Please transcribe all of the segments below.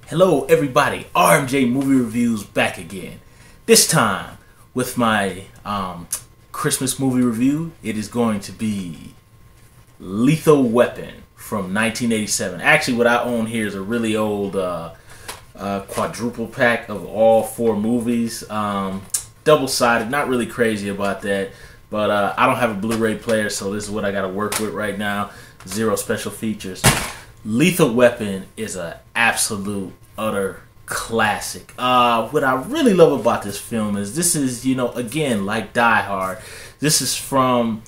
Hello everybody, RMJ Movie Reviews back again. This time with my Christmas movie review. It is going to be Lethal Weapon from 1987. Actually, what I own here is a really old quadruple pack of all four movies. Double-sided, not really crazy about that. But I don't have a Blu-ray player, so this is what I got to work with right now. Zero special features. Lethal Weapon is an absolute, utter classic. What I really love about this film is this is, again, like Die Hard, this is from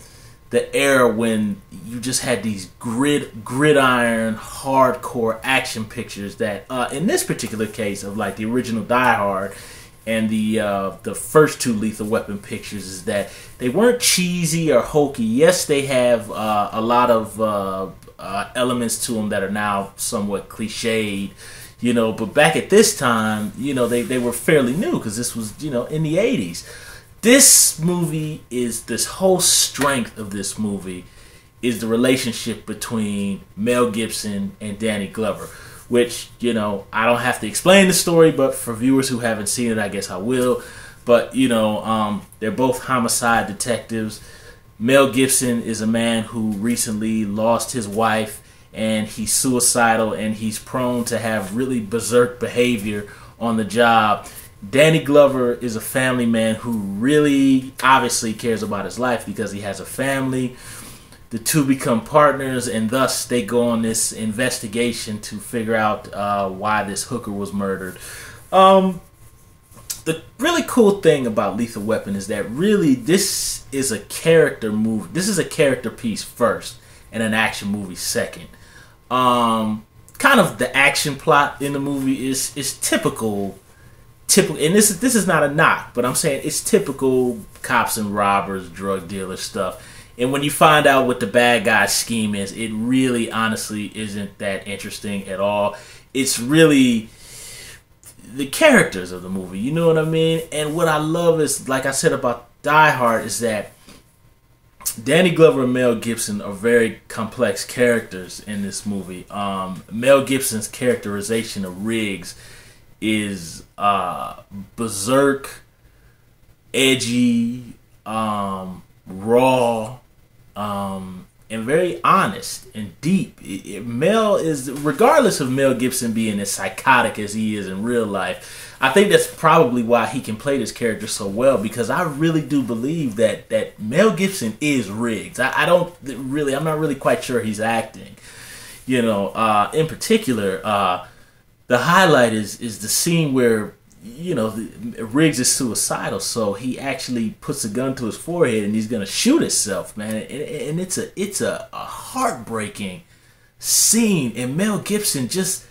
the era when you just had these gridiron, hardcore action pictures that, in this particular case of like the original Die Hard and the first two Lethal Weapon pictures, is that they weren't cheesy or hokey. Yes, they have a lot of elements to them that are now somewhat cliched, but back at this time, they were fairly new because this was, in the 80s. This movie is, this whole strength of this movie is the relationship between Mel Gibson and Danny Glover, which, I don't have to explain the story, but for viewers who haven't seen it, I guess I will. But, they're both homicide detectives. Mel Gibson is a man who recently lost his wife, and he's suicidal, and he's prone to have really berserk behavior on the job. Danny Glover is a family man who really obviously cares about his life because he has a family. The two become partners, and thus they go on this investigation to figure out why this hooker was murdered. The really cool thing about Lethal Weapon is that really this is a character movie. This is a character piece first and an action movie second. Kind of the action plot in the movie is typical, and this is not a knock, but I'm saying it's typical cops and robbers, drug dealer stuff. And when you find out what the bad guy's scheme is, it really honestly isn't that interesting at all. It's really the characters of the movie, you know what I mean? And what I love is, like I said about Die Hard, is that Danny Glover and Mel Gibson are very complex characters in this movie. Mel Gibson's characterization of Riggs is berserk, edgy, raw, and very honest and deep. Mel is, regardless of Mel Gibson being as psychotic as he is in real life, I think that's probably why he can play this character so well, because I really do believe that Mel Gibson is Riggs. I'm not really quite sure he's acting. In particular, the highlight is the scene where Riggs is suicidal, so he actually puts a gun to his forehead and he's gonna shoot himself, man. And it's a heartbreaking scene. And Mel Gibson, just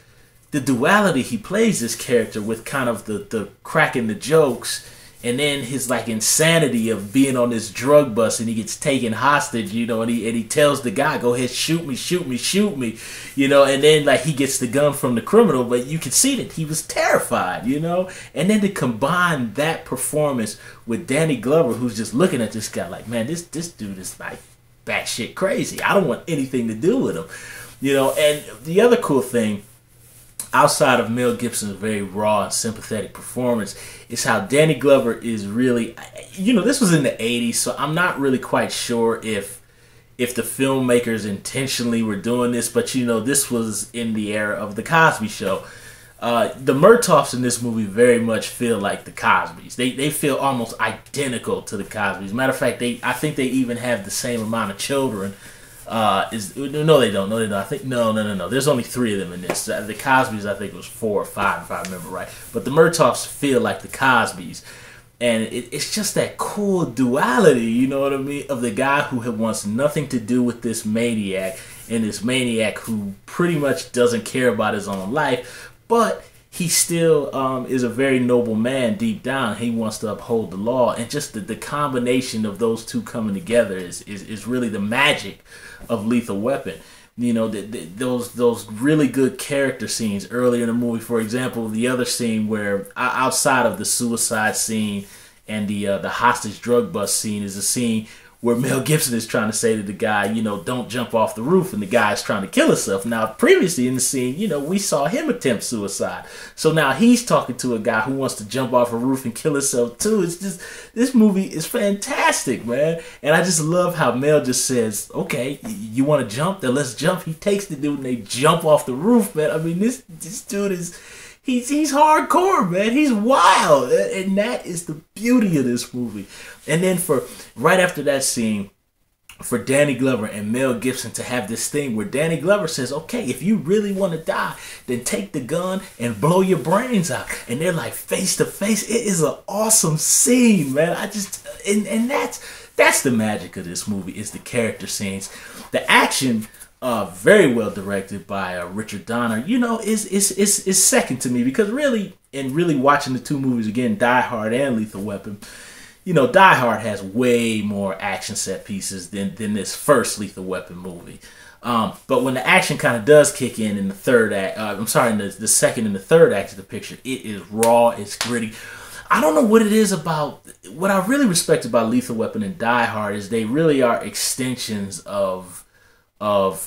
the duality he plays this character with, kind of the cracking the jokes, and then his like insanity of being on this drug bus and he gets taken hostage, and he tells the guy, "Go ahead, shoot me, shoot me, shoot me," and then like he gets the gun from the criminal, but you can see that he was terrified, and then to combine that performance with Danny Glover, who's just looking at this guy like, man, this dude is like batshit crazy. I don't want anything to do with him, And the other cool thing, outside of Mel Gibson's very raw and sympathetic performance, is how Danny Glover is really, this was in the 80s, so I'm not really quite sure if the filmmakers intentionally were doing this, but this was in the era of the Cosby Show. The Murtaughs in this movie very much feel like the Cosbys. They feel almost identical to the Cosbys. Matter of fact, I think they even have the same amount of children. No, they don't. I think no. There's only 3 of them in this. The Cosbys, I think, was 4 or 5, if I remember right. But the Murtaughs feel like the Cosbys, and it's just that cool duality, you know what I mean, of the guy who wants nothing to do with this maniac, and this maniac who pretty much doesn't care about his own life, but he still is a very noble man deep down. He wants to uphold the law, and just the combination of those two coming together is really the magic of Lethal Weapon. Those really good character scenes earlier in the movie. For example, the other scene where, outside of the suicide scene and the hostage drug bust scene, is a scene where Mel Gibson is trying to say to the guy, you know, don't jump off the roof, and the guy is trying to kill himself. Now, previously in the scene, you know, we saw him attempt suicide. So now he's talking to a guy who wants to jump off a roof and kill himself too. It's just, this movie is fantastic, man. And I just love how Mel just says, okay, you want to jump? Then let's jump. He takes the dude and they jump off the roof, man. I mean, this dude is... He's hardcore, man. He's wild. And that is the beauty of this movie. And then for right after that scene, for Danny Glover and Mel Gibson to have this thing where Danny Glover says, okay, if you really want to die, then take the gun and blow your brains out. And they're like face to face. It is an awesome scene, man. And that's the magic of this movie, is the character scenes. The action, very well directed by Richard Donner, you know, is second to me, because really watching the two movies again, Die Hard and Lethal Weapon, you know, Die Hard has way more action set pieces than this first Lethal Weapon movie. But when the action kind of does kick in the third act, in the second and the third act of the picture, it is raw, it's gritty. I don't know what it is about, what I really respect about Lethal Weapon and Die Hard is they really are extensions of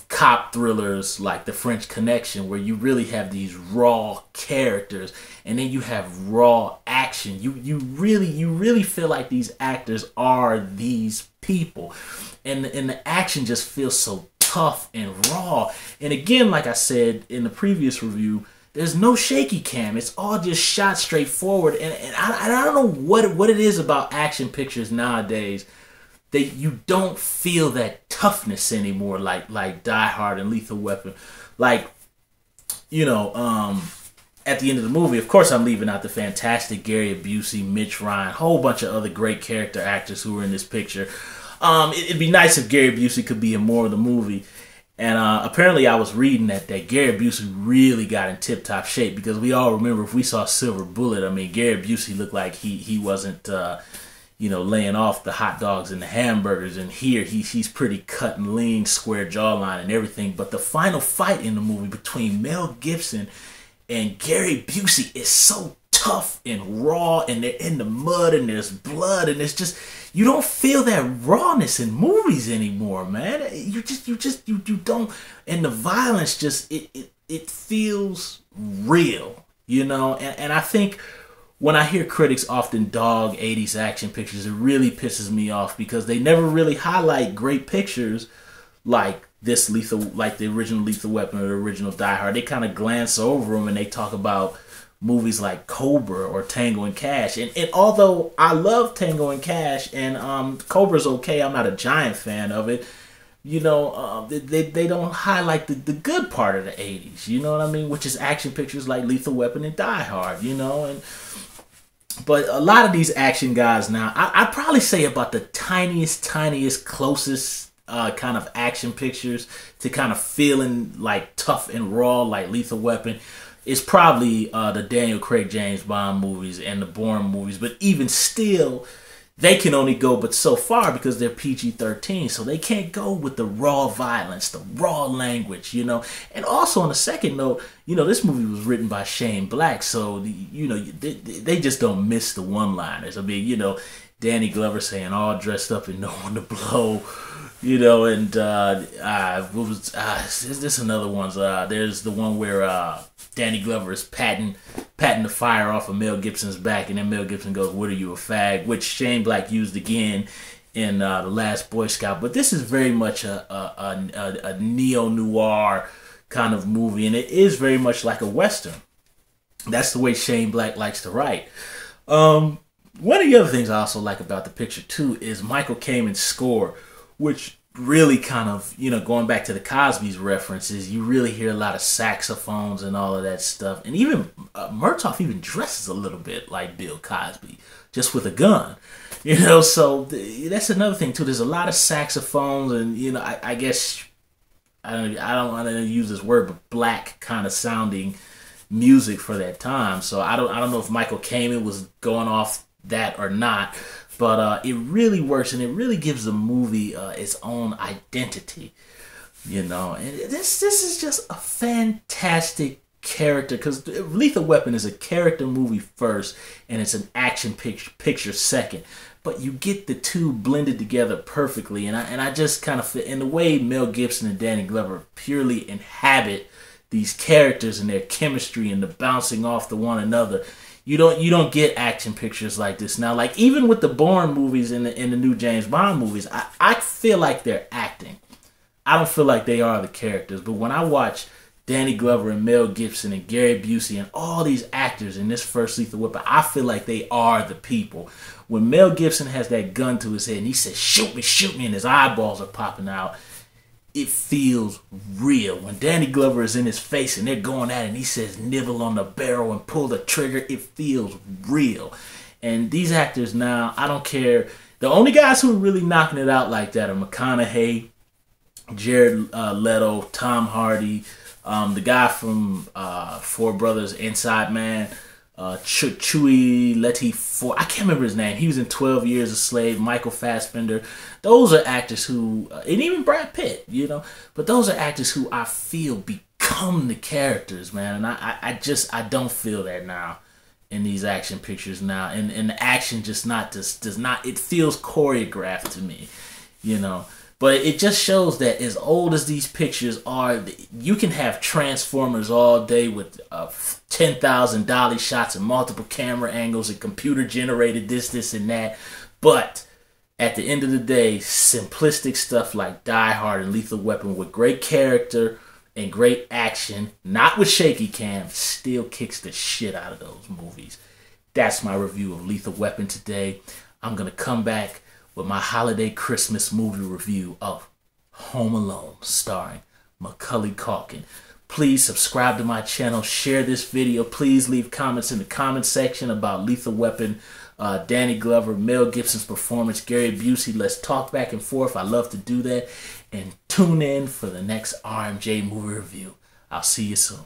cop thrillers like The French Connection, where you really have these raw characters and then you have raw action. You really feel like these actors are these people, and the action just feels so tough and raw. And again, like I said in the previous review, there's no shaky cam. It's all just shot straight forward. And I don't know what it is about action pictures nowadays that you don't feel that toughness anymore, like Die Hard and Lethal Weapon. Like, you know, at the end of the movie, of course I'm leaving out the fantastic Gary Busey, Mitch Ryan, whole bunch of other great character actors who were in this picture. It'd be nice if Gary Busey could be in more of the movie. And apparently I was reading that Gary Busey really got in tip-top shape, because we all remember, if we saw Silver Bullet, I mean, Gary Busey looked like he wasn't... you know, laying off the hot dogs and the hamburgers, and here he's pretty cut and lean, square jawline and everything. But the final fight in the movie between Mel Gibson and Gary Busey is so tough and raw, and they're in the mud and there's blood, and it's just, you don't feel that rawness in movies anymore, man. You don't, and the violence just it feels real, you know. And I think when I hear critics often dog 80s action pictures, it really pisses me off, because they never really highlight great pictures like this like the original Lethal Weapon or the original Die Hard. They kind of glance over them and they talk about movies like Cobra or Tango and Cash. And although I love Tango and Cash, and Cobra's okay, I'm not a giant fan of it. You know, they don't highlight the good part of the 80s, you know what I mean? Which is action pictures like Lethal Weapon and Die Hard, you know. But a lot of these action guys now, I'd probably say about the tiniest, closest kind of action pictures to kind of feeling like tough and raw like Lethal Weapon is probably the Daniel Craig James Bond movies and the Bourne movies. But even still, they can only go but so far, because they're PG-13, so they can't go with the raw violence, the raw language, you know. And also on a second note, you know, this movie was written by Shane Black, so, you know, they just don't miss the one-liners. I mean, you know, Danny Glover saying all dressed up and no one to blow, you know, and what was, there's another ones. There's the one where Danny Glover is patting the fire off of Mel Gibson's back, and then Mel Gibson goes, "What are you, a fag?" Which Shane Black used again in The Last Boy Scout. But this is very much a neo-noir kind of movie, and it is very much like a Western. That's the way Shane Black likes to write. One of the other things I also like about the picture, too, is Michael Kamen's score, which really kind of, you know, going back to the Cosby's references, you really hear a lot of saxophones and all of that stuff. And even Murtaugh even dresses a little bit like Bill Cosby, just with a gun, you know. So that's another thing too. There's a lot of saxophones, and you know, I guess I don't want to use this word, but black kind of sounding music for that time. So I don't know if Michael Kamen was going off that or not. But it really works, and it really gives the movie its own identity, you know. And this is just a fantastic character, because Lethal Weapon is a character movie first, and it's an action picture second. But you get the two blended together perfectly, and I just kind of feel, in the way Mel Gibson and Danny Glover purely inhabit these characters and their chemistry and the bouncing off to one another. You don't get action pictures like this now. Like, even with the Bourne movies and the new James Bond movies, I feel like they're acting. I don't feel like they are the characters. But when I watch Danny Glover and Mel Gibson and Gary Busey and all these actors in this first Lethal Weapon, I feel like they are the people. When Mel Gibson has that gun to his head and he says, shoot me, and his eyeballs are popping out, it feels real. When Danny Glover is in his face and they're going at it and he says, nibble on the barrel and pull the trigger, it feels real. And these actors now, I don't care. The only guys who are really knocking it out like that are McConaughey, Jared Leto, Tom Hardy, the guy from Four Brothers, Inside Man, Chewy Latif, I can't remember his name. He was in 12 Years a Slave, Michael Fassbender. Those are actors who, and even Brad Pitt, but those are actors who I feel become the characters, man. And I don't feel that now in these action pictures now. And the action just does not, it feels choreographed to me, But it just shows that as old as these pictures are, you can have Transformers all day with 10,000 dolly shots and multiple camera angles and computer generated this, and that. But at the end of the day, simplistic stuff like Die Hard and Lethal Weapon with great character and great action, not with shaky cam, still kicks the shit out of those movies. That's my review of Lethal Weapon today. I'm going to come back with my holiday Christmas movie review of Home Alone, starring Macaulay Culkin. Please subscribe to my channel, share this video. Please leave comments in the comment section about Lethal Weapon, Danny Glover, Mel Gibson's performance, Gary Busey. Let's talk back and forth. I love to do that. And tune in for the next RMJ movie review. I'll see you soon.